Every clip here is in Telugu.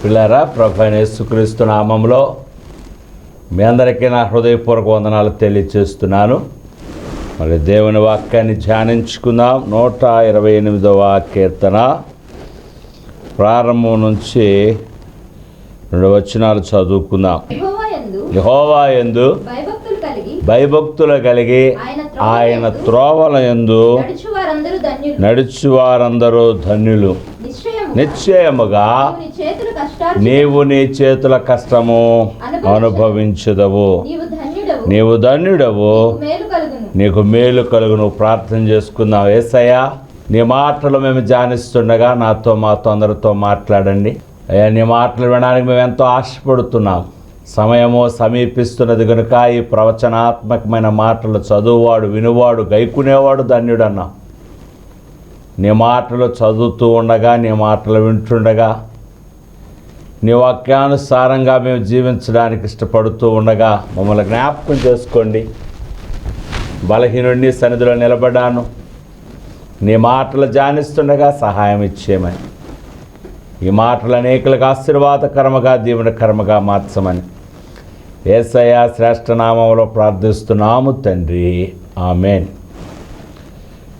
పిల్లారా, ప్రభువైన యేసుక్రీస్తు నామములో మీ అందరికీ నా హృదయపూర్వక వందనాలు తెలియజేస్తున్నాను. మరి దేవుని వాక్యాన్ని ధ్యానించుకుందాం. 128వ కీర్తన ప్రారంభం నుంచి 2 వచనాలు చదువుకుందాం. యెహోవా యందు భయభక్తులు కలిగి ఆయన త్రోవల యందు నడుచువారందరూ ధన్యులు. నిశ్చయముగా నీవు నీ చేతుల కష్టము అనుభవించదవు. నీవు ధన్యుడవు, నీకు మేలు కలుగును. ప్రార్థన చేసుకుందాం. యేసయ్యా, నీ మాటలు మేము ధ్యానిస్తుండగా మాతో అందరితో మాట్లాడండి అయ్యా. నీ మాటలు వినడానికి మేము ఎంతో ఆశపడుతున్నాం. సమయము సమీపిస్తున్నది కనుక ఈ ప్రవచనాత్మకమైన మాటలు చదువువాడు, వినువాడు, గైకునేవాడు ధన్యుడన్నా. నీ మాటలు చదువుతూ ఉండగా, నీ మాటలు వింటుండగా, నీ వాక్యానుసారంగా మేము జీవించడానికి ఇష్టపడుతూ ఉండగా మమ్మల్ని జ్ఞాపకం చేసుకోండి. బలహీనుడిని సన్నిధిలో నిలబడ్డాను. నీ మాటలు ధ్యానిస్తుండగా సహాయం ఇచ్చేయమని, ఈ మాటలు అనేకులకు ఆశీర్వాదకరముగా దీవెనకరముగా మార్చమని యేసయ్య శ్రేష్ఠ నామములో ప్రార్థిస్తున్నాము తండ్రి, ఆమేన్.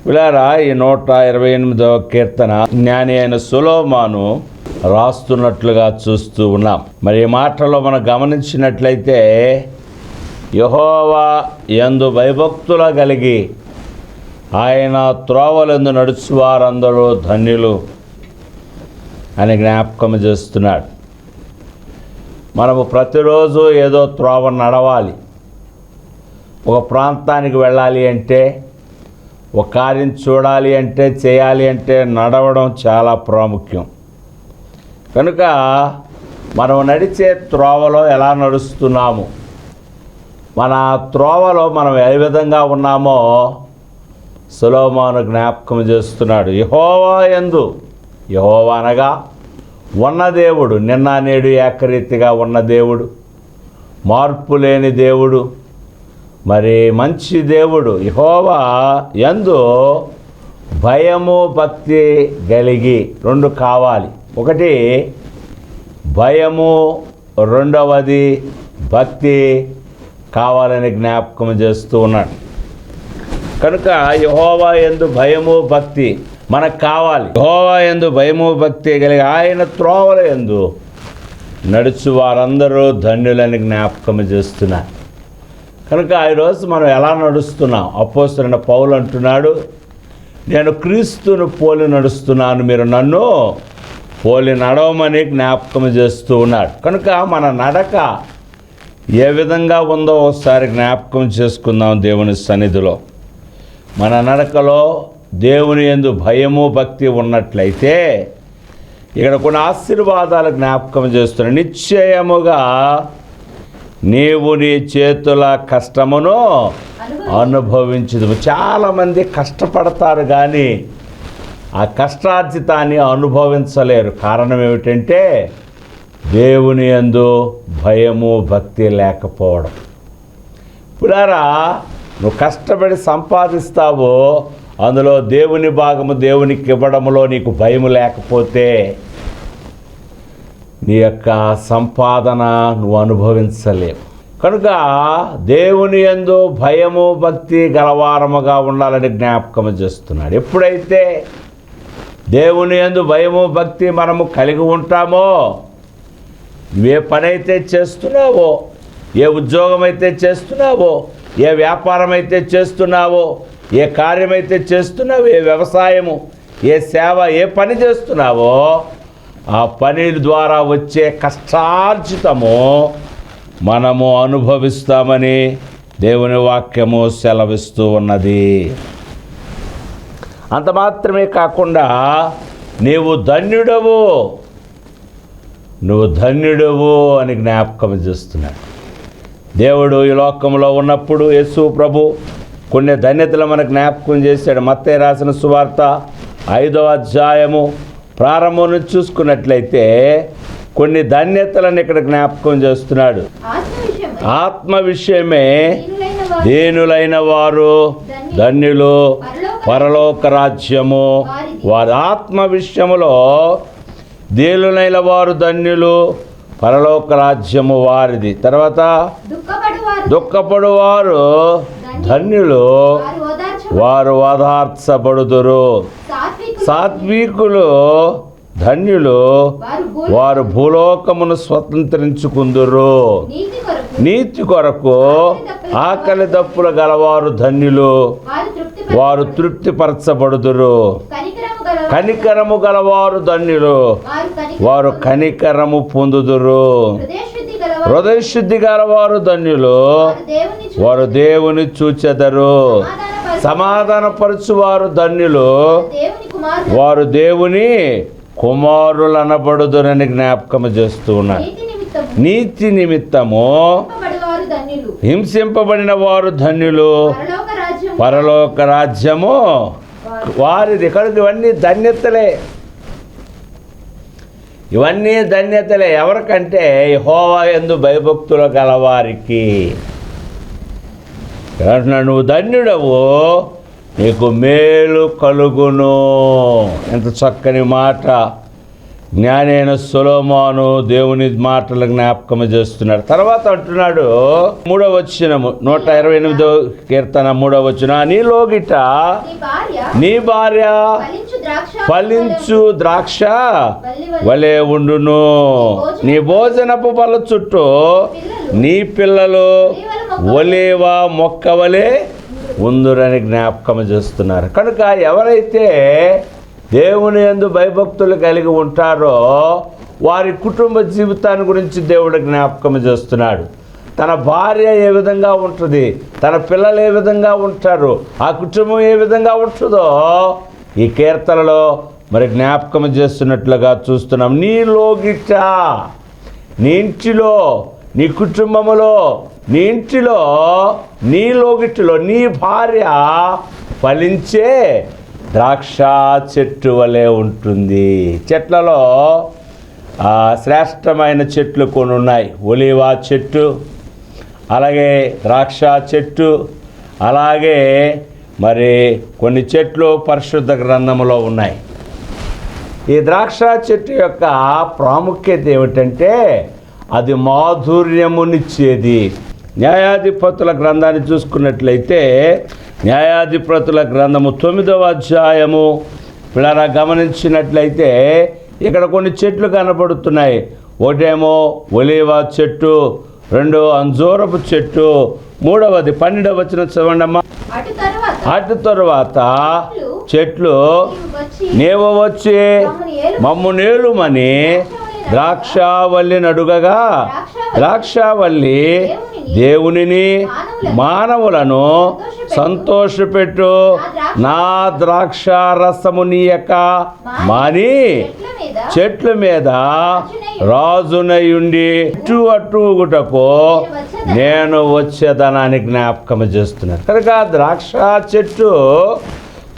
పిల్లారా, ఈ 128వ కీర్తన జ్ఞాని అయిన సొలొమోను రాస్తున్నట్లుగా చూస్తూ ఉన్నాం. మరి ఈ మాటలో మనం గమనించినట్లయితే యెహోవా యందు భయభక్తులు కలిగి ఆయన త్రోవలందు నడుచువారందరూ ధన్యులు అని జ్ఞాపకం చేస్తున్నాడు. మనము ప్రతిరోజు ఏదో త్రోవ నడవాలి. ఒక ప్రాంతానికి వెళ్ళాలి అంటే, ఒక కార్యం చూడాలి అంటే, చేయాలి అంటే నడవడం చాలా ప్రాముఖ్యం. కనుక మనం నడిచే త్రోవలో ఎలా నడుస్తున్నాము, మన త్రోవలో మనం ఏ విధంగా ఉన్నామో సొలొమోను జ్ఞాపకం చేస్తున్నాడు. యెహోవా యందు, యెహోవా అనగా ఉన్న దేవుడు, నిన్న నేడు ఏకరీతిగా ఉన్న దేవుడు, మార్పు లేని దేవుడు, మరి మంచి దేవుడు. యెహోవా యందు భయము భక్తి కలిగి 2 కావాలి. ఒకటి భయము, రెండవది భక్తి కావాలని జ్ఞాపకం చేస్తూ ఉన్నాడు. కనుక యెహోవా యందు భయము భక్తి మనకు కావాలి. యెహోవా యందు భయము భక్తి కలిగి ఆయన త్రోవల యందు నడుచు వారందరూ ధన్యులని జ్ఞాపకం చేస్తున్నారు. కనుక ఈరోజు మనం ఎలా నడుస్తున్నాం? అపోస్తలుడైన పౌలు అంటున్నాడు, నేను క్రీస్తును పోలి నడుస్తున్నాను, మీరు నన్ను పోలి నడవమని జ్ఞాపకం చేస్తూ ఉన్నాడు. కనుక మన నడక ఏ విధంగా ఉందో ఒకసారి జ్ఞాపకం చేసుకుందాం దేవుని సన్నిధిలో. మన నడకలో దేవుని యందు భయము భక్తి ఉన్నట్లయితే ఇక్కడ కొన్ని ఆశీర్వాదాలు జ్ఞాపకం చేస్తున్నాడు. నిశ్చయముగా నీవు నీ చేతుల కష్టమును అనుభవించదు. చాలామంది కష్టపడతారు కానీ ఆ కష్టార్జితాన్ని అనుభవించలేరు. కారణం ఏమిటంటే దేవుని యందు భయము భక్తి లేకపోవడం. పురారా, నువ్వు కష్టపడి సంపాదిస్తావో అందులో దేవుని భాగము దేవునికి ఇవ్వడంలో నీకు భయము లేకపోతే నీ యొక్క సంపాదన నువ్వు అనుభవించలేవు. కనుక దేవుని యందు భయము భక్తి గలవారముగా ఉండాలని జ్ఞాపకం చేస్తున్నాడు. ఎప్పుడైతే దేవుని యందు భయము భక్తి మనము కలిగి ఉంటామో, ఏ పని అయితే చేస్తున్నావో, ఏ ఉద్యోగం అయితే చేస్తున్నావో, ఏ వ్యాపారం అయితే చేస్తున్నావో, ఏ కార్యమైతే చేస్తున్నావో, ఏ వ్యవసాయము, ఏ సేవ, ఏ పని చేస్తున్నావో ఆ పని ద్వారా వచ్చే కష్టార్జితము మనము అనుభవిస్తామని దేవుని వాక్యము సెలవిస్తూ ఉన్నది. అంత మాత్రమే కాకుండా నీవు ధన్యుడవు, నువ్వు ధన్యుడవు అని జ్ఞాపకం చేస్తున్నాడు. దేవుడు ఈ లోకంలో ఉన్నప్పుడు యేసు ప్రభు కొన్ని ధన్యతలు మనకు జ్ఞాపకం చేశాడు. మత్తయి రాసిన సువార్త 5వ అధ్యాయము ప్రారంభం నుంచి చూసుకున్నట్లయితే కొన్ని ధన్యతలను ఇక్కడ జ్ఞాపకం చేస్తున్నాడు. ఆత్మ విషయమే దీనులైన వారు ధన్యులు, పరలోక రాజ్యము వారి. ఆత్మ విషయములో దీనులైన వారు ధన్యులు, పరలోక రాజ్యము వారిది. తర్వాత దుఃఖపడువారు ధన్యులు, వారు ఓదార్చబడుదురు. సాత్వికులు ధన్యులు, వారు భూలోకమును స్వతంత్రించుకుందురు. నీతి కొరకు ఆకలి దప్పులు గలవారు ధన్యులు, వారు తృప్తిపరచబడుదురు. కనికరము గలవారు ధన్యులు, వారు కనికరము పొందుదురు. హృదయశుద్ధి గలవారు ధన్యులు, వారు దేవుని చూచెదరు. సమాధానపరచువారు ధన్యులు, వారు దేవుని కుమారులు అనబడుదురని జ్ఞాపకం చేస్తూ ఉన్నారు. నీతి నిమిత్తము హింసింపబడిన వారు ధన్యులు, పరలోక రాజ్యము వారిది. కనుక ఇవన్నీ ధన్యతలే, ఇవన్నీ ధన్యతలే. ఎవరికంటే యెహోవా యందు భయభక్తులు గలవారికి. నువ్వు ధన్యుడవు, నీకు మేలు కలుగును. ఎంత చక్కని మాట. జ్ఞానైన సొలొమోను దేవుని మాటలు జ్ఞాపకం చేస్తున్నాడు. తర్వాత అంటున్నాడు 3వ వచనము, 128వ కీర్తన 3వ వచనం, నీలోగిట నీ భార్య ఫలించు ద్రాక్ష వలె ఉండును, నీ భోజనపు బల్ల చుట్టూ నీ పిల్లలు ఒలీవ మొక్క వలె ఉందురని జ్ఞాపకం చేస్తున్నారు. కనుక ఎవరైతే దేవుని యందు భయభక్తులు కలిగి ఉంటారో వారి కుటుంబ జీవితాన్ని గురించి దేవుడు జ్ఞాపకం చేస్తున్నాడు. తన భార్య ఏ విధంగా ఉంటుంది, తన పిల్లలు ఏ విధంగా ఉంటారు, ఆ కుటుంబం ఏ విధంగా ఉంటుందో ఈ కీర్తనలో మరి జ్ఞాపకం చేస్తున్నట్లుగా చూస్తున్నాం. నీలోగిట, నీ ఇంటిలో, నీ కుటుంబములో, నీ ఇంటిలో, నీలోగిటిలో నీ భార్య ఫలించే ద్రాక్ష చెట్టు వలె ఉంటుంది. చెట్లలో శ్రేష్టమైన చెట్లు కొన్ని ఉన్నాయి. ఒలీవ చెట్టు, అలాగే ద్రాక్ష చెట్టు, అలాగే మరి కొన్ని చెట్లు పరిశుద్ధ గ్రంథంలో ఉన్నాయి. ఈ ద్రాక్ష చెట్టు యొక్క ప్రాముఖ్యత ఏమిటంటే అది మాధుర్యమునిచ్చేది. న్యాయాధిపతుల గ్రంథాన్ని చూసుకున్నట్లయితే న్యాయాధిపతుల గ్రంథము 9వ అధ్యాయము పిల్లరా గమనించినట్లయితే ఇక్కడ కొన్ని చెట్లు కనబడుతున్నాయి. ఒకటేమో ఒలీవ చెట్టు, 2 అంజూరపు చెట్టు, 3వది 12వ వచనం చదవండమ్మా. అటు తరువాత చెట్లు నీవు వచ్చి మమ్ము నేలుమని ద్రాక్షావల్లి నడుగగా, ద్రాక్షావల్లి దేవునిని మానవులను సంతోషపెట్టు, నా ద్రాక్ష రసము నీయక మాని చెట్ల మీద రాజునయుండి అట్టుగుటకు నేను వచ్చేదనాన్ని జ్ఞాపకం చేస్తున్నాను. కనుక ద్రాక్ష చెట్టు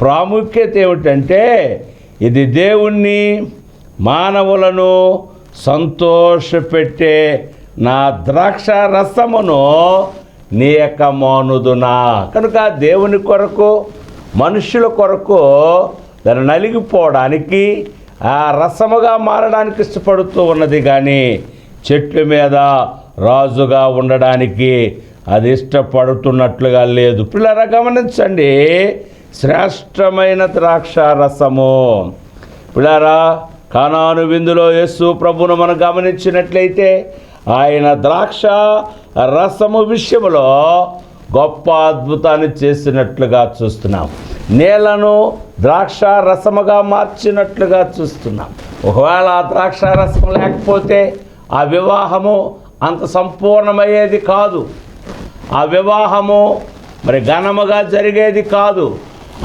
ప్రాముఖ్యత ఏమిటంటే ఇది దేవుణ్ణి మానవులను సంతోషపెట్టే నా ద్రాక్ష రసమును నీ యొక్క మానుదునా. కనుక దేవుని కొరకు, మనుషుల కొరకు దాన్ని నలిగిపోవడానికి, ఆ రసముగా మారడానికి ఇష్టపడుతూ ఉన్నది, కానీ చెట్ల మీద రాజుగా ఉండడానికి అది ఇష్టపడుతున్నట్లుగా లేదు. పిల్లరా గమనించండి, శ్రేష్టమైన ద్రాక్ష రసము. పిల్లరా కానాను విందులో యేసు ప్రభువును మనం గమనించినట్లయితే ఆయన ద్రాక్ష రసము విషయంలో గొప్ప అద్భుతాన్ని చేసినట్లుగా చూస్తున్నాం. నీళ్లను ద్రాక్ష రసముగా మార్చినట్లుగా చూస్తున్నాం. ఒకవేళ ఆ ద్రాక్ష రసం లేకపోతే ఆ వివాహము అంత సంపూర్ణమయ్యేది కాదు. ఆ వివాహము మరి ఘనముగా జరిగేది కాదు.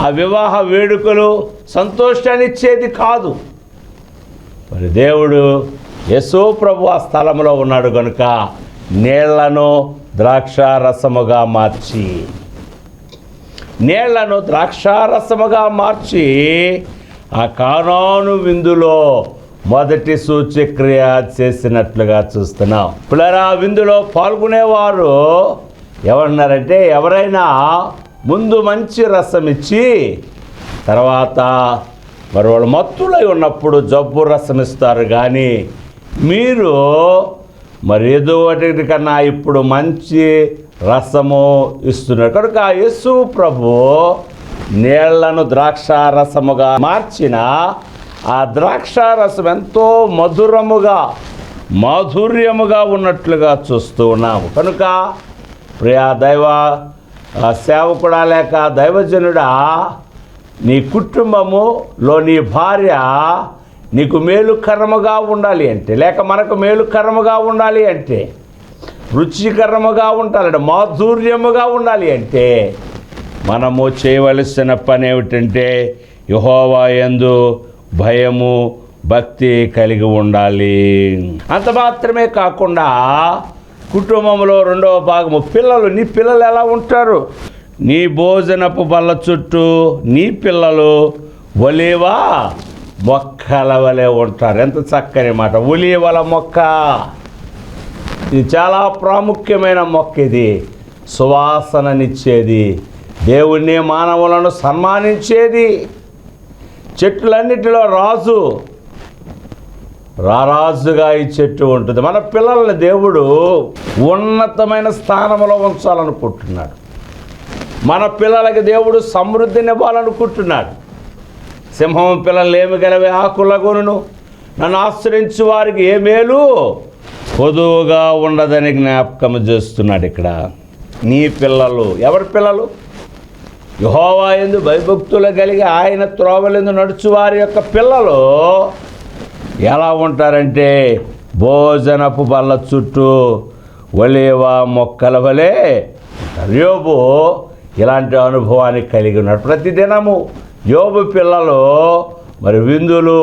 ఆ వివాహ వేడుకలు సంతోషాన్ని ఇచ్చేది కాదు. మరి దేవుడు యేసు ప్రభు ఆ స్థలంలో ఉన్నాడు కనుక నీళ్లను ద్రాక్షారసముగా మార్చి, నీళ్లను ద్రాక్షారసముగా మార్చి ఆ కానాను విందులో మొదటి సూచక్రియ చేసినట్లుగా చూస్తున్నాం. పిల్లరా, విందులో పాల్గొనేవారు ఎవరన్నారంటే ఎవరైనా ముందు మంచి రసం ఇచ్చి తర్వాత మరి వాళ్ళు మత్తులై ఉన్నప్పుడు జబ్బు రసం ఇస్తారు, కానీ మీరు మరి ఏదో వాటి కన్నా ఇప్పుడు మంచి రసము ఇస్తున్నారు. కనుక యేసు ప్రభు నీళ్లను ద్రాక్షారసముగా మార్చిన ఆ ద్రాక్షారసం ఎంతో మాధుర్యముగా ఉన్నట్లుగా చూస్తూ ఉన్నాము. కనుక ప్రియా దైవ సేవకుడా లేక దైవజనుడా, నీ కుటుంబములో నీ భార్య నీకు మేలుకరముగా ఉండాలి అంటే, లేక మనకు మేలుకరముగా ఉండాలి అంటే, రుచికరముగా ఉండాలంటే, మాధుర్యముగా ఉండాలి అంటే మనము చేయవలసిన పని ఏమిటంటే యెహోవా యందు భయము భక్తి కలిగి ఉండాలి. అంత మాత్రమే కాకుండా కుటుంబంలో రెండవ భాగము పిల్లలు. నీ పిల్లలు ఎలా ఉంటారు? నీ భోజనపు బల్ల చుట్టూ నీ పిల్లలు ఒలీవ మొక్కల వలె ఉంటారు. ఎంత చక్కని మాట! ఒలీవల మొక్క, ఇది చాలా ప్రాముఖ్యమైన మొక్క. ఇది సువాసననిచ్చేది, దేవుణ్ణి మానవులను సన్మానించేది, చెట్లన్నిటిలో రారాజుగా ఈ చెట్టు ఉంటుంది. మన పిల్లల్ని దేవుడు ఉన్నతమైన స్థానంలో ఉంచాలనుకుంటున్నాడు. మన పిల్లలకి దేవుడు సమృద్ధినివ్వాలనుకుంటున్నాడు. సింహం పిల్లలు ఏమి గలవే ఆకులగొనును, నన్ను ఆశ్రయించు వారికి ఏ మేలు పొదువుగా ఉండదని జ్ఞాపకం చేస్తున్నాడు. ఇక్కడ నీ పిల్లలు ఎవరి పిల్లలు? యెహోవా యందు భయభక్తులు కలిగి ఆయన త్రోవలందు నడుచు వారి యొక్క పిల్లలు ఎలా ఉంటారంటే భోజనపు బల్ల చుట్టూ ఒలీవ మొక్కల వలె. యోబు ఇలాంటి అనుభవాన్ని కలిగి ఉన్నాడు. ప్రతిదినము యోబు పిల్లలు మరి విందులు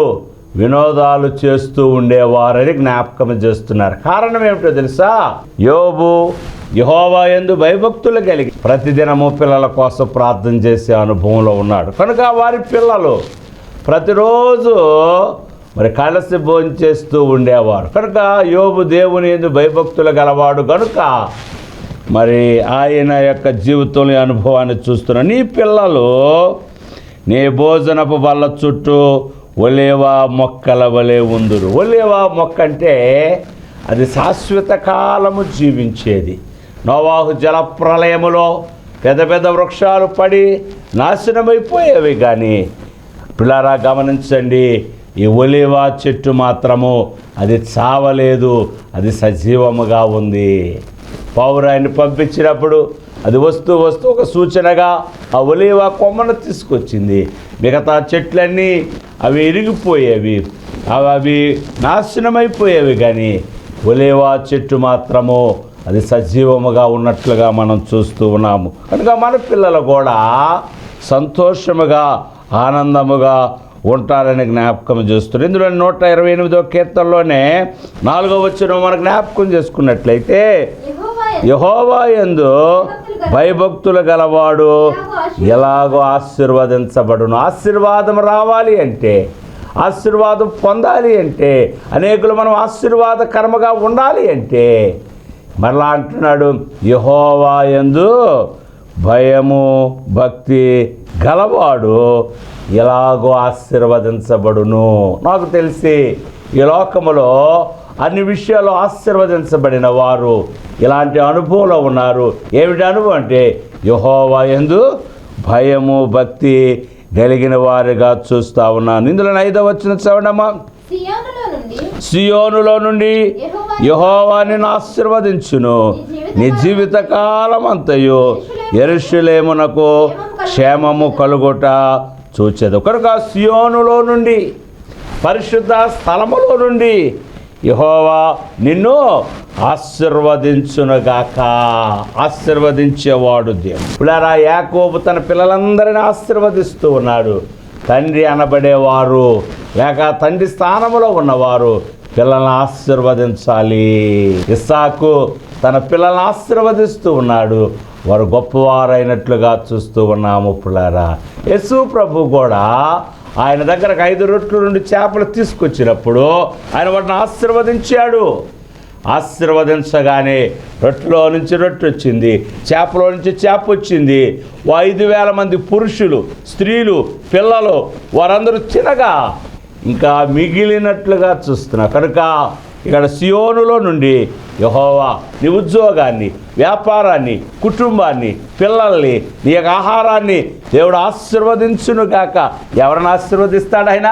వినోదాలు చేస్తూ ఉండేవారని జ్ఞాపకం చేస్తున్నారు. కారణం ఏమిటో తెలుసా? యోబు యెహోవా యందు భయభక్తులు కలిగి ప్రతిదినము పిల్లల కోసం ప్రార్థన చేసే అనుభవంలో ఉన్నాడు. కనుక వారి పిల్లలు ప్రతిరోజు మరి కలిసి భోజనం చేస్తూ ఉండేవారు. కనుక యోబు దేవుని యందు భయభక్తులు గలవాడు కనుక మరి ఆయన యొక్క జీవితంలో అనుభవాన్ని చూస్తున్నా. నీ పిల్లలు నీ భోజనపు బల్ల చుట్టూ ఒలీవ మొక్కల వలె ఉందురు. ఒలీవ మొక్క అంటే అది శాశ్వత కాలము జీవించేది. నోవాహు జలప్రలయములో పెద్ద పెద్ద వృక్షాలు పడి నాశనమైపోయేవి, కానీ పిల్లరా గమనించండి, ఈ ఒలీవ చెట్టు మాత్రము అది చావలేదు, అది సజీవముగా ఉంది. పౌరాన్ని పంపించినప్పుడు అది వస్తూ ఒక సూచనగా ఆ ఒలీవ కొమ్మను తీసుకొచ్చింది. మిగతా చెట్లన్నీ అవి ఇరిగిపోయేవి, అవి నాశనమైపోయేవి, కానీ ఒలీవ చెట్టు మాత్రము అది సజీవముగా ఉన్నట్లుగా మనం చూస్తూ ఉన్నాము. కనుక మన పిల్లలు కూడా సంతోషముగా ఆనందముగా ఉంటారని జ్ఞాపకం చేస్తున్నారు. ఇందులో 128వ కీర్తనలోనే 4వ వచనం మనం జ్ఞాపకం చేసుకున్నట్లయితే యెహోవా యందు భయభక్తులు గలవాడు ఎలాగో ఆశీర్వదించబడును. ఆశీర్వాదం రావాలి అంటే, ఆశీర్వాదం పొందాలి అంటే, అనేకులు మనం ఆశీర్వాదకరముగా ఉండాలి అంటే మరలా అంటున్నాడు, యెహోవా యందు భయము భక్తి గలవాడు ఎలాగో ఆశీర్వదించబడును. నాకు తెలిసి ఈ లోకములో అన్ని విషయాలు ఆశీర్వదించబడిన వారు ఇలాంటి అనుభవంలో ఉన్నారు. ఏమిటి అనుభవం అంటే యెహోవా యందు భయము భక్తి కలిగిన వారిగా చూస్తూ ఉన్నాను. ఇందులో 5వ వచనం చదవడమా? సియోనులో నుండి యెహోవాని ఆశీర్వదించును, నీ జీవిత కాలం అంతయు యెరూషలేమునకు క్షేమము కలుగుట చూచెదు. కనుక సియోనులో నుండి, పరిశుద్ధ స్థలములో నుండి యెహోవా నిన్ను ఆశీర్వదించునుగాక. ఆశీర్వదించేవాడు దేవుడు. పిల్లరా, యాకోబు తన పిల్లలందరినీ ఆశీర్వదిస్తూ ఉన్నాడు. తండ్రి అనబడేవారు లేక తండ్రి స్థానంలో ఉన్నవారు పిల్లల్ని ఆశీర్వదించాలి. ఇస్సాకు తన పిల్లల్ని ఆశీర్వదిస్తూ ఉన్నాడు. వారు గొప్పవారైనట్లుగా చూస్తూ ఉన్నాము. పిల్లరా, యేసు ప్రభు కూడా ఆయన దగ్గరకు 5 రొట్టెలు 2 చేపలు తీసుకొచ్చినప్పుడు ఆయన వాటిని ఆశీర్వదించాడు. ఆశీర్వదించగానే రొట్టెలో నుంచి రొట్టె వచ్చింది, చేపలో నుంచి చేప వచ్చింది. 5,000 మంది పురుషులు, స్త్రీలు, పిల్లలు వారందరూ తినగా ఇంకా మిగిలినట్లుగా చూస్తున్నా. కనుక ఇక్కడ సియోనులో నుండి యెహోవా నీ ఉద్యోగాన్ని, వ్యాపారాన్ని, కుటుంబాన్ని, పిల్లల్ని, నీ యొక్క ఆహారాన్ని దేవుడు ఆశీర్వదించును గాక. ఎవరిని ఆశీర్వదిస్తాడు ఆయన?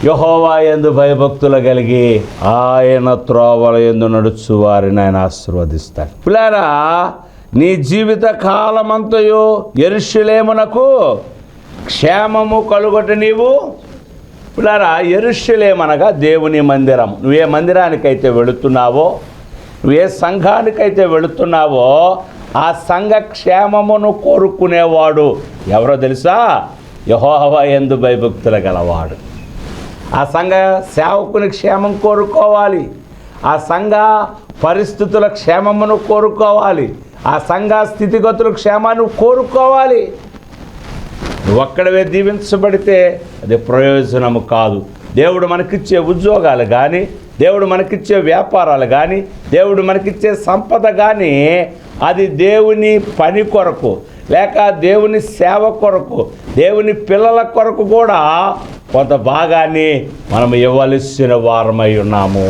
యెహోవా యందు భయభక్తులు కలిగి ఆయన త్రోవల యందు నడుచు వారిని ఆయన ఆశీర్వదిస్తాడు. పిల్లారా, నీ జీవిత కాలమంతయు యెరూషలేమునకు క్షేమము కలుగొట నీవు. పిల్లారా, యెరూషలేమనగా దేవుని మందిరం. నువ్వే మందిరానికైతే వెళుతున్నావో, నువ్వే సంఘానికైతే వెళుతున్నావో ఆ సంఘ క్షేమమును కోరుకునేవాడు ఎవరో తెలుసా? యెహోవా యందు భయభక్తులు గలవాడు. ఆ సంఘ సేవకుని క్షేమం కోరుకోవాలి, ఆ సంఘ పరిస్థితుల క్షేమమును కోరుకోవాలి, ఆ సంఘ స్థితిగతుల క్షేమాన్ని కోరుకోవాలి. నువ్వు ఒక్కడవే దీవించబడితే అది ప్రయోజనము కాదు. దేవుడు మనకిచ్చే ఉద్యోగాలు కానీ, దేవుడు మనకిచ్చే వ్యాపారాలు కానీ, దేవుడు మనకిచ్చే సంపద కానీ అది దేవుని పని కొరకు, లేక దేవుని సేవ కొరకు, దేవుని పిల్లల కొరకు కూడా కొంత భాగాన్ని మనం ఇవ్వవలసిన వారమై ఉన్నాము.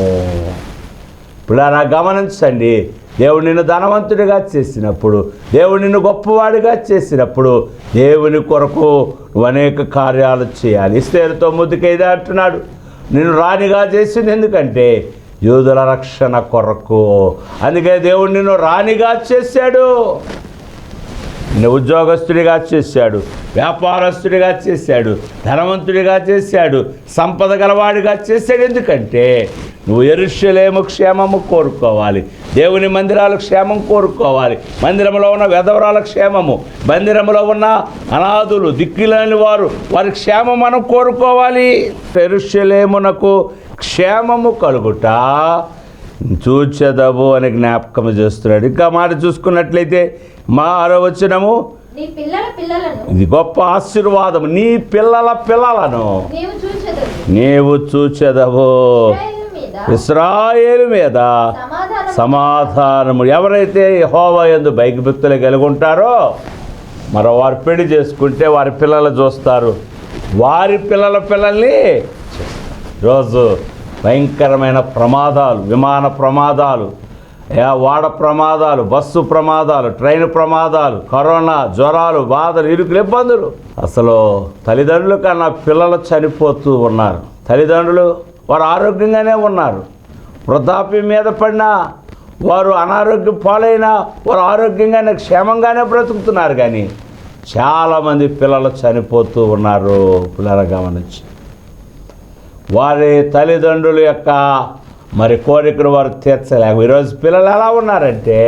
పిల్లరా, గమనించండి. దేవుడు నిన్ను ధనవంతుడిగా చేసినప్పుడు, దేవుడు నిన్ను గొప్పవాడిగా చేసినప్పుడు దేవుని కొరకు నువ్వు అనేక కార్యాలు చేయాలి. ఎస్తేరుతో ముద్దుకైదా అంటున్నాడు, నిన్ను రాణిగా చేసింది ఎందుకంటే యూదుల రక్షణ కొరకు. అందుకే దేవుడు నిన్ను రాణిగా చేశాడు, నిన్ను ఉద్యోగస్తుడిగా చేశాడు, వ్యాపారస్తుడిగా చేశాడు, ధనవంతుడిగా చేశాడు, సంపద గలవాడిగా చేశాడు. ఎందుకంటే నువ్వు యెరూషలేము క్షేమము కోరుకోవాలి, దేవుని మందిరాల క్షేమం కోరుకోవాలి, మందిరంలో ఉన్న వెధవరాల క్షేమము, మందిరంలో ఉన్న అనాథులు, దిక్కులేని వారి క్షేమం మనం కోరుకోవాలి. యెరూషలేమునకు క్షేమము కలుగుట చూచెదవు అని జ్ఞాపకం చేస్తున్నాడు. ఇంకా మాట చూసుకున్నట్లయితే 6వ వచనము, ఇది గొప్ప ఆశీర్వాదము. నీ పిల్లల పిల్లలను నీవు చూచెదవు, ఇశ్రాయేలు మీద సమాధానము. ఎవరైతే యెహోవా యందు భయభక్తులు కలిగి ఉంటారో మరో వారు పెళ్లి చేసుకుంటే వారి పిల్లలు చూస్తారు, వారి పిల్లల పిల్లల్ని. రోజు భయంకరమైన ప్రమాదాలు, విమాన ప్రమాదాలు, వాడ ప్రమాదాలు, బస్సు ప్రమాదాలు, ట్రైన్ ప్రమాదాలు, కరోనా, జ్వరాలు, బాధలు, ఇరుకులు, ఇబ్బందులు. అసలు తల్లిదండ్రుల కన్నా పిల్లలు చనిపోతూ ఉన్నారు. తల్లిదండ్రులు వారు ఆరోగ్యంగానే ఉన్నారు, వృద్ధాప్యం మీద పడినా, వారు అనారోగ్యం పాలైనా వారు ఆరోగ్యంగానే క్షేమంగానే బ్రతుకుతున్నారు. కానీ చాలామంది పిల్లలు చనిపోతూ ఉన్నారు. పిల్లల గమనించి వారి తల్లిదండ్రుల యొక్క కోరికలు వారు తీర్చలేక ఈరోజు పిల్లలు ఎలా ఉన్నారంటే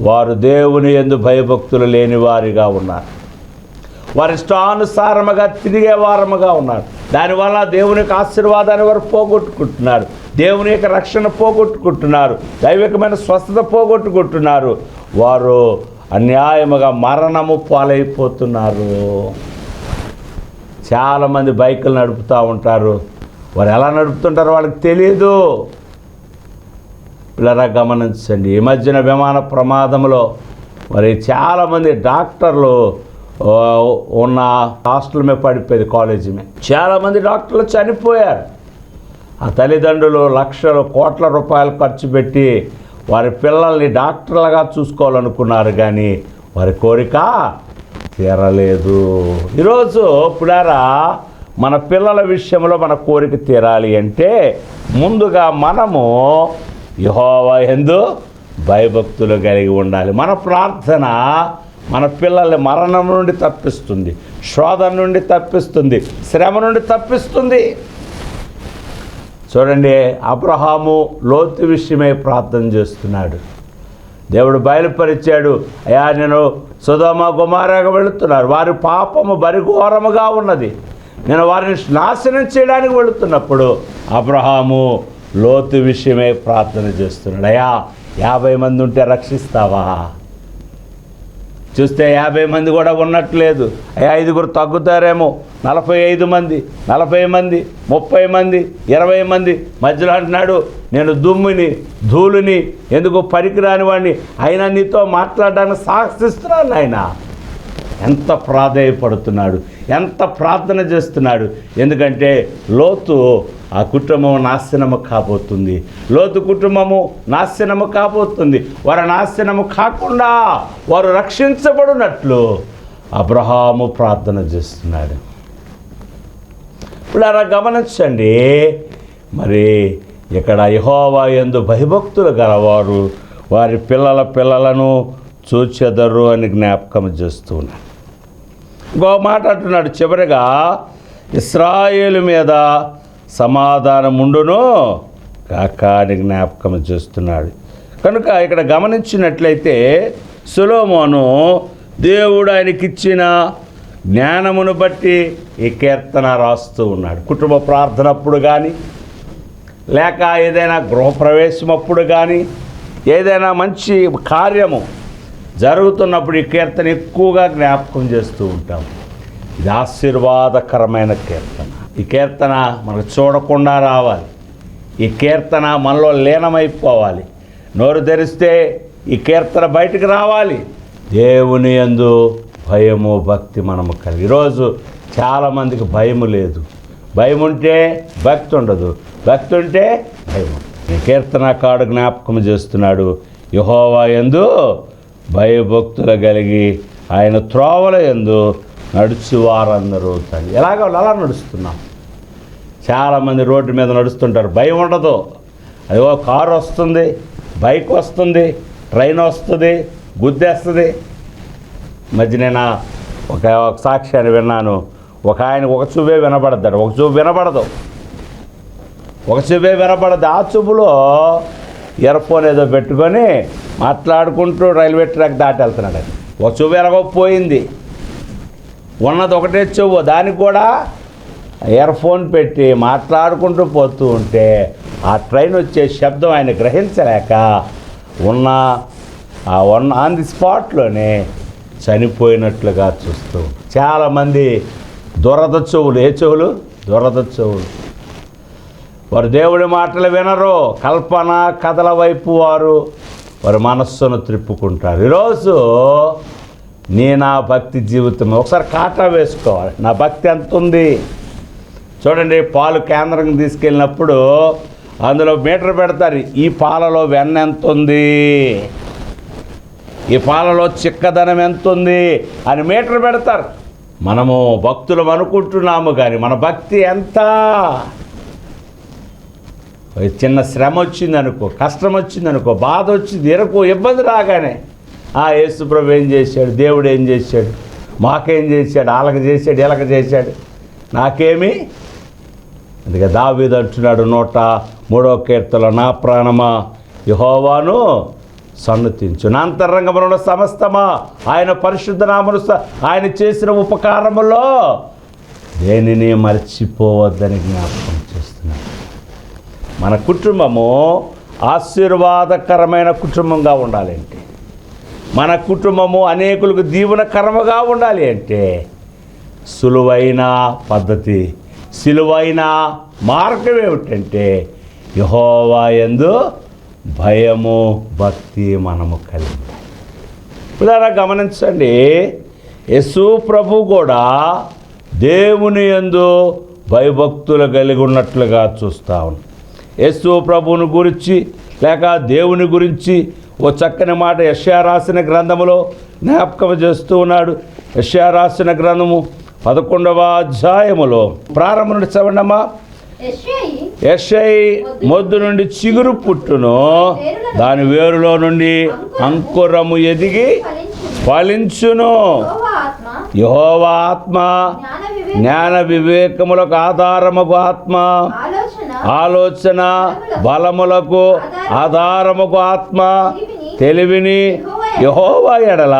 వారు దేవుని యందు భయభక్తులు లేని వారిగా ఉన్నారు, వారి ఇష్టానుసారముగా తిరిగే వారముగా ఉన్నారు. దానివల్ల దేవుని యొక్క ఆశీర్వాదాన్ని వారు పోగొట్టుకుంటున్నారు, దేవుని యొక్క రక్షణ పోగొట్టుకుంటున్నారు, దైవికమైన స్వస్థత పోగొట్టుకుంటున్నారు. వారు అన్యాయముగా మరణము పాలైపోతున్నారు. చాలామంది బైకులు నడుపుతూ ఉంటారు, వారు ఎలా నడుపుతుంటారో వాళ్ళకి తెలియదు. పిల్లరా గమనించండి, ఈ మధ్యన విమాన ప్రమాదంలో చాలామంది డాక్టర్లు ఉన్న హాస్టల్ మీద పడిపోయేది, కాలేజీ మీద చాలామంది డాక్టర్లు చనిపోయారు. ఆ తల్లిదండ్రులు లక్షలు కోట్ల రూపాయలు ఖర్చు పెట్టి వారి పిల్లల్ని డాక్టర్లుగా చూసుకోవాలనుకున్నారు, కానీ వారి కోరిక తీరలేదు. ఈరోజు పిల్లారా, మన పిల్లల విషయంలో మన కోరిక తీరాలి అంటే ముందుగా మనము యెహోవా యందు భయభక్తులు కలిగి ఉండాలి. మన ప్రార్థన మన పిల్లల్ని మరణం నుండి తప్పిస్తుంది, శోధన నుండి తప్పిస్తుంది, శ్రమ నుండి తప్పిస్తుంది. చూడండి, అబ్రహాము లోతు విషయమై ప్రార్థన చేస్తున్నాడు. దేవుడు బయలుపరిచాడు, అయ్యా నేను సొదొమ గొమొర్రాకు వెళుతున్నారు, వారి పాపము బరిఘోరముగా ఉన్నది, నేను వారిని నాశనం చేయడానికి వెళుతున్నప్పుడు అబ్రహాము లోతు విషయమై ప్రార్థన చేస్తున్నాడు. అయ్యా 50 మంది ఉంటే రక్షిస్తావా? చూస్తే 50 మంది కూడా ఉన్నట్లేదు. అయ్యా 5గురు తగ్గుతారేమో, 45 మంది, 40 మంది, 30 మంది, 20 మంది మధ్యలో అంటున్నాడు, నేను దుమ్ముని, ధూళిని, ఎందుకు పనికిరాని వాడిని, అయినా నీతో మాట్లాడడానికి సాహసిస్తున్నాను ఆయన. ఎంత ప్రాధేయపడుతున్నాడు, ఎంత ప్రార్థన చేస్తున్నాడు. ఎందుకంటే లోతు ఆ కుటుంబం నాశనము కాబోతుంది. లోతు కుటుంబము నాశనము కాబోతుంది. వారు నాశనము కాకుండా వారు రక్షించబడినట్లు అబ్రహాము ప్రార్థన చేస్తున్నాడు. ఇప్పుడు అలా గమనించండి. మరి ఇక్కడ యెహోవా యందు భయభక్తులు గలవారు వారి పిల్లలను చూచెదరు అని జ్ఞాపకం చేస్తూ ఉన్నాడు. ఇంకో మాట అంటున్నాడు చివరిగా, ఇశ్రాయేలు మీద సమాధానముండును కాక అని జ్ఞాపకం చేస్తున్నాడు. కనుక ఇక్కడ గమనించినట్లయితే సొలొమోను దేవుడు ఆయనకిచ్చిన జ్ఞానమును బట్టి ఈ కీర్తన రాస్తూ ఉన్నాడు. కుటుంబ ప్రార్థనప్పుడు కానీ, లేక ఏదైనా గృహప్రవేశం అప్పుడు కానీ, ఏదైనా మంచి కార్యము జరుగుతున్నప్పుడు ఈ కీర్తన ఎక్కువగా జ్ఞాపకం చేస్తూ ఉంటాం. ఇది ఆశీర్వాదకరమైన కీర్తన. ఈ కీర్తన మనకు చూడకుండా రావాలి. ఈ కీర్తన మనలో లీనమైపోవాలి. నోరు తెరిస్తే ఈ కీర్తన బయటికి రావాలి. దేవుని యందు భయము భక్తి మనము కలిగి. ఈరోజు చాలామందికి భయము లేదు. భయం ఉంటే భక్తి ఉండదు, భక్తి ఉంటే భయం. ఈ కీర్తనకారుడు జ్ఞాపకం చేస్తున్నాడు, యెహోవా యందు భయభక్తులు కలిగి ఆయన త్రోవల యందు నడుచువారందరూ తల్లి. ఎలాగో అలా నడుస్తున్నాం. చాలామంది రోడ్డు మీద నడుస్తుంటారు, భయం ఉండదు. అదిగో కారు వస్తుంది, బైక్ వస్తుంది, ట్రైన్ వస్తుంది, గుద్దేస్తుంది. మధ్య నేను ఒక సాక్ష్యాన్ని విన్నాను. ఒక ఆయనకు ఒక చూపే వినపడతాడు, ఒక చూపు వినపడదు. ఒక చూపే వినపడదు. ఆ చూపులో ఇయర్ఫోన్ ఏదో పెట్టుకొని మాట్లాడుకుంటూ రైల్వే ట్రాక్ దాటి వెళ్తున్నాడు. ఒక చూపు ఎలాగోపోయింది. ఉన్నది ఒకటే చెవు, దానికి కూడా ఇయర్ఫోన్ పెట్టి మాట్లాడుకుంటూ పోతూ ఉంటే ఆ ట్రైన్ వచ్చే శబ్దం ఆయన గ్రహించలేక ఆన్ ది స్పాట్లోనే చనిపోయినట్లుగా చూస్తూ. చాలామంది దురద చెవులు. ఏ చెవులు? దురద చెవులు. వారు దేవుడి మాటలు వినరు. కల్పన కథల వైపు వారి మనస్సును త్రిప్పుకుంటారు. ఈరోజు నా భక్తి జీవితం ఒకసారి కాటా వేసుకోవాలి. నా భక్తి ఎంత ఉంది చూడండి. పాలు కేంద్రం తీసుకెళ్ళినప్పుడు అందులో మీటర్ పెడతారు. ఈ పాలలో వెన్న ఎంత ఉంది, ఈ పాలలో చిక్కదనం ఎంత ఉంది అని మీటర్ పెడతారు. మనము భక్తులం అనుకుంటున్నాము కానీ మన భక్తి ఎంత? చిన్న శ్రమ వచ్చిందనుకో, కష్టం వచ్చిందనుకో, బాధ వచ్చింది, ఎరుకో ఇబ్బంది రాగానే యేసు ప్రభు ఏం చేశాడు, దేవుడు ఏం చేశాడు, మాకేం చేశాడు, వాళ్ళకి చేశాడు, వీళ్ళకి చేశాడు, నాకేమి? అందుకే దావీదు అంటున్నాడు 103వ కీర్తనలో, నా ప్రాణమా యెహోవాను సన్నుతించు, నా అంతరంగమున సమస్తమా ఆయన పరిశుద్ధ నామమును ఆయన చేసిన ఉపకారములో దేనిని మర్చిపోవద్దని జ్ఞాపకం చేస్తున్నాడు. మన కుటుంబము ఆశీర్వాదకరమైన కుటుంబంగా ఉండాలి అంటే, మన కుటుంబము అనేకులకు దీవెనకరముగా ఉండాలి అంటే సులువైన పద్ధతి, సులువైన మార్గం ఏమిటంటే యెహోవా యందు భయము భక్తి మనము కలిగి. ఉదాహరణ గమనించండి, యేసు ప్రభు కూడా దేవుని యందు భయభక్తులు కలిగి ఉన్నట్లుగా చూస్తూ ఉన్నాం. యేసు ప్రభువుని గురించి లేక దేవుని గురించి ఓ చక్కని మాట యెషయా రాసిన గ్రంథములో జ్ఞాపకం చేస్తూ ఉన్నాడు. యెషయా రాసిన గ్రంథము 11వ అధ్యాయములో ప్రారంభం నుండి చదవండమ్మా. యెషయి మొద్దు నుండి చిగురు పుట్టును, దాని వేరులో నుండి అంకురము ఎదిగి ఫలించును. యెహోవా ఆత్మ జ్ఞాన వివేకములకు ఆధారముకు ఆత్మ, ఆలోచన బలములకు ఆధారముకు ఆత్మ, తెలివిని యెహోవా ఎడల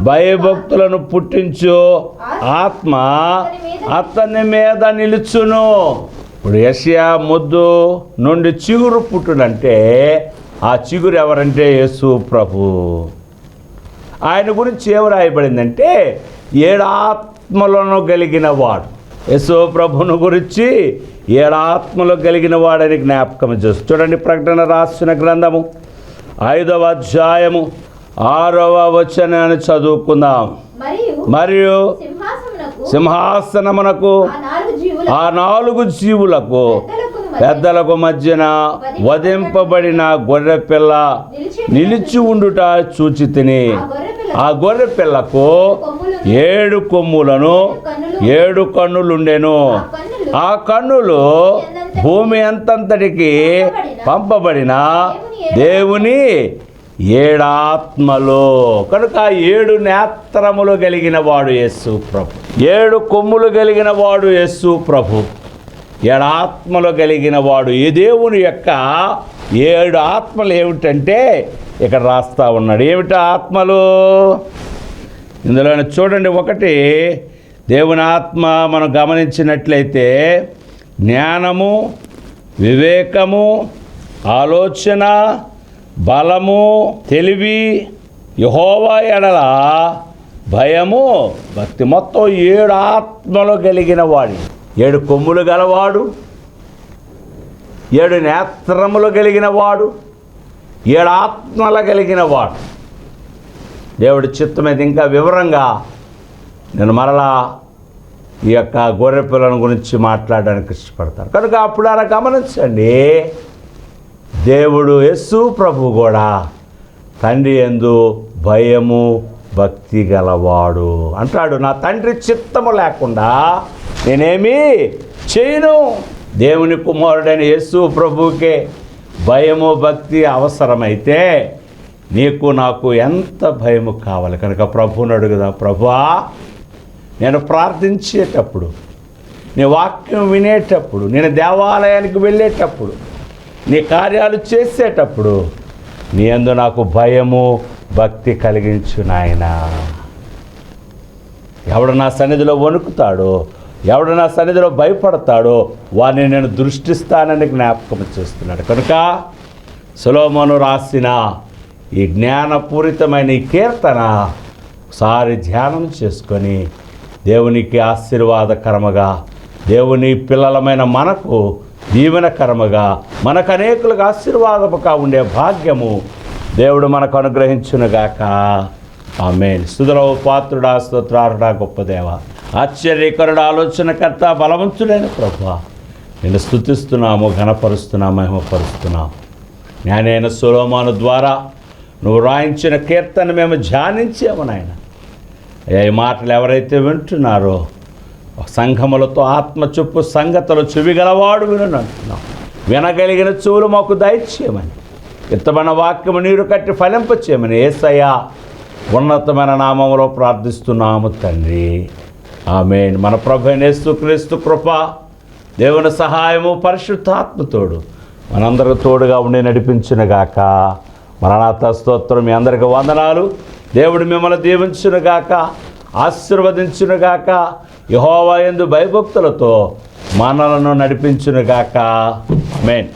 భయభక్తులను పుట్టించు ఆత్మ అతని మీద నిలుచును. ఇప్పుడు యెషయా మొద్దు నుండి చిగురు పుట్టునంటే ఆ చిగురు ఎవరంటే యేసు ప్రభు. ఆయన గురించి ఏమి రాయబడిందంటే ఆత్మలను కలిగిన వాడు. యేసు ప్రభును గురించి 7 ఆత్మలు కలిగిన వాడని జ్ఞాపకం చేస్తూ చూడండి. ప్రకటన రాసిన గ్రంథము 5వ అధ్యాయము 6వ వచనాన్ని చదువుకుందాం. మరియు సింహాసనమునకు ఆ 4 జీవులకు పెద్దలకు మధ్యన వధింపబడిన గొర్రెపిల్ల నిలిచి ఉండుట చూచితిని. ఆ గొర్రెపిల్లకు 7 కొమ్ములను 7 కన్నులుండెను. ఆ కన్నులు భూమి అంతటికి పంపబడిన దేవుని 7 ఆత్మలు. కనుక 7 నేత్రములు కలిగిన వాడు యేసు ప్రభు, 7 కొమ్ములు కలిగిన వాడు యేసు ప్రభు, 7 ఆత్మలు కలిగిన వాడు. ఈ దేవుని యొక్క 7 ఆత్మలు ఏమిటంటే ఇక్కడ రాస్తా ఉన్నాడు. ఏమిటా ఆత్మలు? ఇందులో చూడండి. 1 దేవుని ఆత్మ మనం గమనించినట్లయితే జ్ఞానము, వివేకము, ఆలోచన, బలము, తెలివి, యెహోవా ఎడల భయము, భక్తి. మొత్తం 7 ఆత్మలు కలిగిన వాడు. 7 కొమ్ములు గలవాడు, 7 నేత్రములు కలిగిన వాడు, 7 ఆత్మలు కలిగిన వాడు. దేవుడి చిత్తం మీద ఇంకా వివరంగా నేను మరలా ఈ యొక్క గొర్రె పిల్లను గురించి మాట్లాడడానికి ఇష్టపడతాను. కనుక అప్పుడు అలా గమనించండి. దేవుడు యేసు ప్రభు కూడా తండ్రి యందు భయము, భక్తి గలవాడు అంటాడు. నా తండ్రి చిత్తము లేకుండా నేనేమీ చేయను. దేవుని కుమారుడైన యేసు ప్రభువుకే భయము, భక్తి అవసరమైతే నీకు నాకు ఎంత భయము కావాలి. కనుక ప్రభువుని అడుగుదా. ప్రభువా, నేను ప్రార్థించేటప్పుడు, నీ వాక్యం వినేటప్పుడు, నేను దేవాలయానికి వెళ్ళేటప్పుడు, నీ కార్యాలు చేసేటప్పుడు నీ యందు నాకు భయము, భక్తి కలిగించు నాయనా. ఎవడు నా సన్నిధిలో వణుకుతాడో, ఎవడు నా సన్నిధిలో భయపడతాడో వారిని నేను దృష్టిస్తానని జ్ఞాపకం చేస్తున్నాడు. కనుక సొలొమోను రాసిన ఈ జ్ఞానపూరితమైన ఈ కీర్తన ఒకసారి ధ్యానం చేసుకొని దేవునికి ఆశీర్వాదకరముగా, దేవుని పిల్లలమైన మనకు దీవెనకరముగా, మనకు అనేకులకు ఆశీర్వాదముగా ఉండే భాగ్యము దేవుడు మనకు అనుగ్రహించునుగాక. ఆమేన్. స్తుతులకు పాత్రుడా, స్తోత్రార్హుడా, గొప్ప దేవ, ఆశ్చర్యకరుడు, ఆలోచనకర్త, బలవంతుడైన ప్రభువా, నిన్ను స్తుతిస్తున్నాము, ఘనపరుస్తున్నాము, మహిమపరుస్తున్నాము. జ్ఞానైన సొలొమోను ద్వారా నువ్వు రాయించిన కీర్తన మేము ధ్యానించాము నాయన. ఈ మాటలు ఎవరైతే వింటున్నారో సంఘములతో ఆత్మ చొప్పు సంగతులు చెవిగలవాడు వినను అంటున్నాం. వినగలిగిన చెవులు మాకు దయచేయమని, విత్తమైన వాక్యము నీరు కట్టి ఫలింపచేయమని యేసయ్య ఉన్నతమైన నామములో ప్రార్థిస్తున్నాము తండ్రి. ఆమేన్. మన ప్రభువైన యేసుక్రీస్తు కృప, దేవుని సహాయము, పరిశుద్ధాత్మతోడు మనందరికి తోడుగా ఉండి నడిపించునుగాక. మరణాత స్తోత్రం. మీ అందరికి వందనాలు. దేవుడు మిమ్మల్ని దీవించునుగాక, ఆశీర్వదించునుగాక. యెహోవా యందు భయభక్తులతో మనలను నడిపించునుగాక. ఆమేన్.